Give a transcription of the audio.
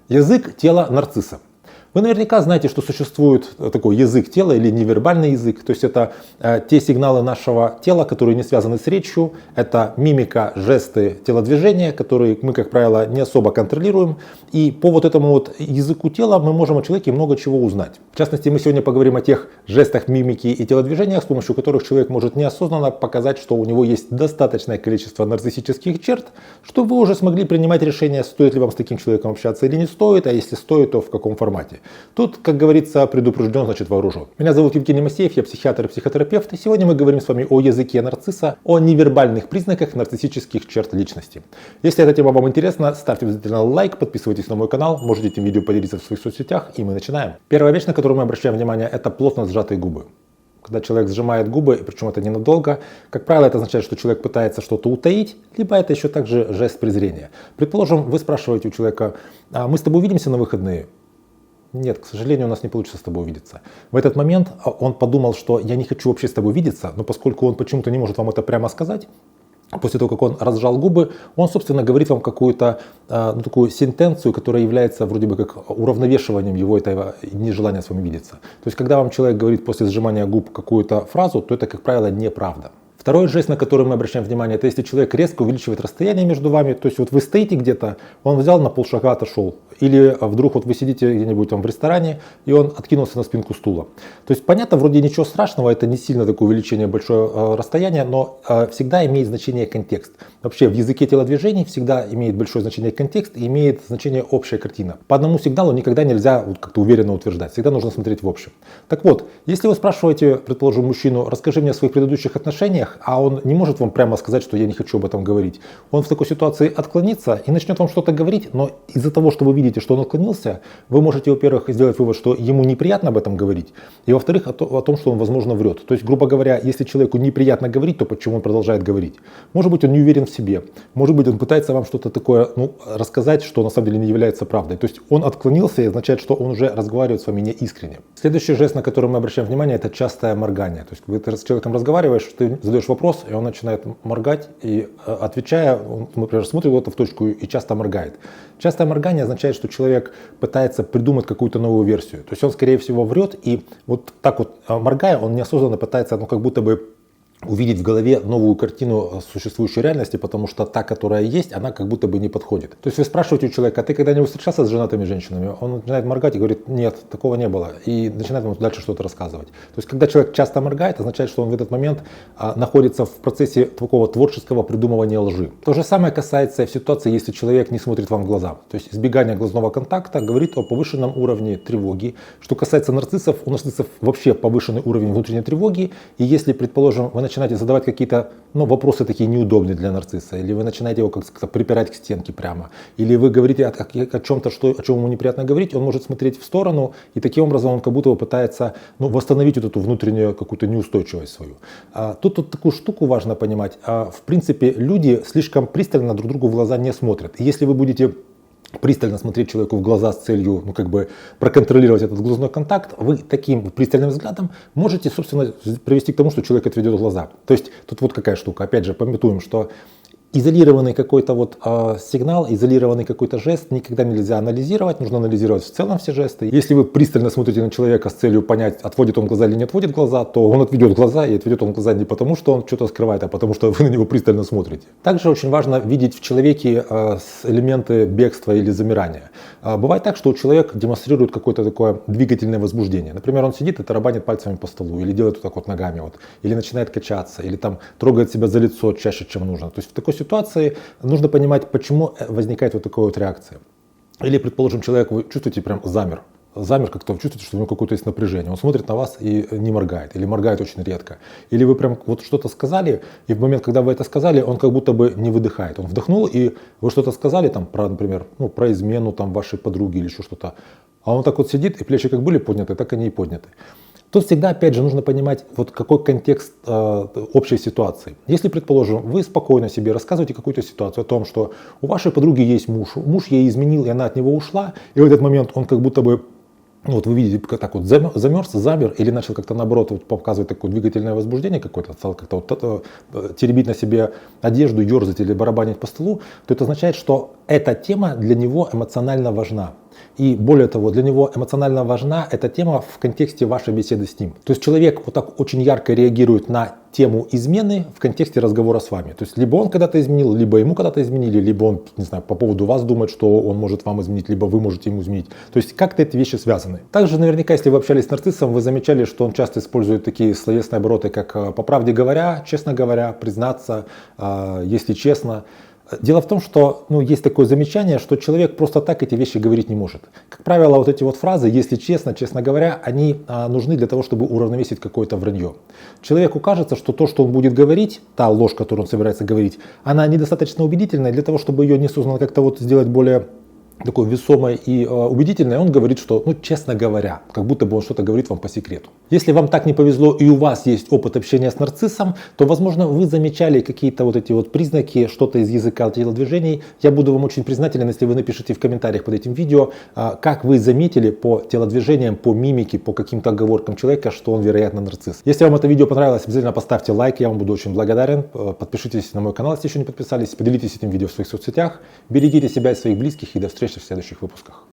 Язык тела нарцисса. Вы наверняка знаете, что существует такой язык тела или невербальный язык. То есть это те сигналы нашего тела, которые не связаны с речью. Это мимика, жесты, телодвижения, которые мы, как правило, не особо контролируем. И по вот этому вот языку тела мы можем о человеке много чего узнать. В частности, мы сегодня поговорим о тех жестах, мимики и телодвижениях, с помощью которых человек может неосознанно показать, что у него есть достаточное количество нарциссических черт, чтобы вы уже смогли принимать решение, стоит ли вам с таким человеком общаться или не стоит, а если стоит, то в каком формате. Тут, как говорится, предупрежден, значит вооружен. Меня зовут Евгений Масеев, я психиатр и психотерапевт, и сегодня мы говорим с вами о языке нарцисса, о невербальных признаках нарциссических черт личности. Если эта тема вам интересна, ставьте обязательно лайк, подписывайтесь на мой канал, можете этим видео поделиться в своих соцсетях, и мы начинаем. Первая вещь, на которую мы обращаем внимание, это плотно сжатые губы. Когда человек сжимает губы, причем это ненадолго, как правило, это означает, что человек пытается что-то утаить, либо это еще также жест презрения. Предположим, вы спрашиваете у человека: мы с тобой увидимся на выходные? Нет, к сожалению, у нас не получится с тобой увидеться. В этот момент он подумал, что я не хочу вообще с тобой видеться, но поскольку он почему-то не может вам это прямо сказать, после того, как он разжал губы, он, собственно, говорит вам какую-то такую сентенцию, которая является вроде бы как уравновешиванием его этого нежелания с вами видеться. То есть, когда вам человек говорит после сжимания губ какую-то фразу, то это, как правило, неправда. Второй жест, на который мы обращаем внимание, это если человек резко увеличивает расстояние между вами, то есть вот вы стоите где-то, он взял на полшага отошел, или вдруг вот вы сидите где-нибудь там в ресторане, и он откинулся на спинку стула. То есть понятно, вроде ничего страшного, это не сильно такое увеличение большое расстояние, но всегда имеет значение контекст. Вообще в языке телодвижений всегда имеет большое значение контекст и имеет значение общая картина. По одному сигналу никогда нельзя вот как-то уверенно утверждать, всегда нужно смотреть в общем. Так вот, если вы спрашиваете, предположим, мужчину: расскажи мне о своих предыдущих отношениях, а он не может вам прямо сказать, что я не хочу об этом говорить. Он в такой ситуации отклонится и начнет вам что-то говорить, но из-за того, что вы видите, что он отклонился, вы можете, во-первых, сделать вывод, что ему неприятно об этом говорить, и во-вторых, о том, что он, возможно, врет. То есть, грубо говоря, если человеку неприятно говорить, то почему он продолжает говорить? Может быть, он не уверен в себе, может быть, он пытается вам что-то такое рассказать, что на самом деле не является правдой. То есть он отклонился, и означает, что он уже разговаривает с вами не искренне. Следующий жест, на который мы обращаем внимание, это частое моргание. То есть, когда ты с человеком разговариваешь, ты задаешь вопрос, и он начинает моргать, и отвечая, он, например, смотрит вот в точку и часто моргает. Частое моргание означает, что человек пытается придумать какую-то новую версию. То есть он, скорее всего, врет, и вот так вот моргая, он неосознанно пытается, как будто бы увидеть в голове новую картину существующей реальности, потому что та, которая есть, она как будто бы не подходит. То есть вы спрашиваете у человека: а ты когда-нибудь встречался с женатыми женщинами? Он начинает моргать и говорит: нет, такого не было. И начинает вам дальше что-то рассказывать. То есть когда человек часто моргает, означает, что он в этот момент находится в процессе такого творческого придумывания лжи. То же самое касается и в ситуации, если человек не смотрит вам в глаза. То есть избегание глазного контакта говорит о повышенном уровне тревоги. Что касается нарциссов, у нарциссов вообще повышенный уровень внутренней тревоги. И если, предположим, вы начинаете задавать какие-то вопросы такие неудобные для нарцисса, или вы начинаете его как-то припирать к стенке прямо, или вы говорите о чем-то, о чем ему неприятно говорить, он может смотреть в сторону, и таким образом он как будто бы пытается восстановить вот эту внутреннюю какую-то неустойчивость свою. Тут такую штуку важно понимать. В принципе, люди слишком пристально друг другу в глаза не смотрят. И если вы будете пристально смотреть человеку в глаза с целью, проконтролировать этот глазной контакт, вы таким пристальным взглядом можете, собственно, привести к тому, что человек отведет глаза. То есть тут вот какая штука. Опять же, памятуем, что изолированный какой-то сигнал, изолированный какой-то жест никогда нельзя анализировать, нужно анализировать в целом все жесты. Если вы пристально смотрите на человека с целью понять, отводит он глаза или не отводит глаза, то он отведет глаза, и отведет он глаза не потому, что он что-то скрывает, а потому что вы на него пристально смотрите. Также очень важно видеть в человеке элементы бегства или замирания. Бывает так, что человек демонстрирует какое-то такое двигательное возбуждение. Например, он сидит и тарабанит пальцами по столу, или делает вот так вот ногами, или начинает качаться, или там трогает себя за лицо чаще, чем нужно. То есть в такой ситуации нужно понимать, почему возникает вот такая вот реакция. Или, предположим, человек, вы чувствуете, прям замер, как-то чувствуете, что у него какое-то есть напряжение. Он смотрит на вас и не моргает, или моргает очень редко. Или вы прям вот что-то сказали, и в момент, когда вы это сказали, он как будто бы не выдыхает. Он вдохнул, и вы что-то сказали, например, про измену вашей подруги или еще что-то. А он так вот сидит, и плечи как были подняты, так они и подняты. Тут всегда, опять же, нужно понимать, какой контекст общей ситуации. Если, предположим, вы спокойно себе рассказываете какую-то ситуацию о том, что у вашей подруги есть муж ей изменил, и она от него ушла, и в этот момент он как будто бы, вы видите, так вот замер, или начал как-то наоборот показывать такое двигательное возбуждение какое-то, стал как-то теребить на себе одежду, ерзать или барабанить по столу, то это означает, что эта тема для него эмоционально важна. И более того, для него эмоционально важна эта тема в контексте вашей беседы с ним. То есть человек вот так очень ярко реагирует на тему измены в контексте разговора с вами. То есть либо он когда-то изменил, либо ему когда-то изменили, либо он, не знаю, по поводу вас думает, что он может вам изменить, либо вы можете ему изменить. То есть как-то эти вещи связаны. Также наверняка, если вы общались с нарциссом, вы замечали, что он часто использует такие словесные обороты, как по правде говоря, честно говоря, признаться, если честно. Дело в том, что есть такое замечание, что человек просто так эти вещи говорить не может. Как правило, вот эти вот фразы, если честно, честно говоря, они нужны для того, чтобы уравновесить какое-то вранье. Человеку кажется, что то, что он будет говорить, та ложь, которую он собирается говорить, она недостаточно убедительная для того, чтобы ее неосознанно как-то вот сделать более такой весомой и убедительной. Он говорит, что, честно говоря, как будто бы он что-то говорит вам по секрету. Если вам так не повезло и у вас есть опыт общения с нарциссом, то, возможно, вы замечали какие-то вот эти вот признаки, что-то из языка телодвижений. Я буду вам очень признателен, если вы напишите в комментариях под этим видео, как вы заметили по телодвижениям, по мимике, по каким-то оговоркам человека, что он, вероятно, нарцисс. Если вам это видео понравилось, обязательно поставьте лайк, я вам буду очень благодарен. Подпишитесь на мой канал, если еще не подписались, поделитесь этим видео в своих соцсетях. Берегите себя и своих близких, и до встречи в следующих выпусках.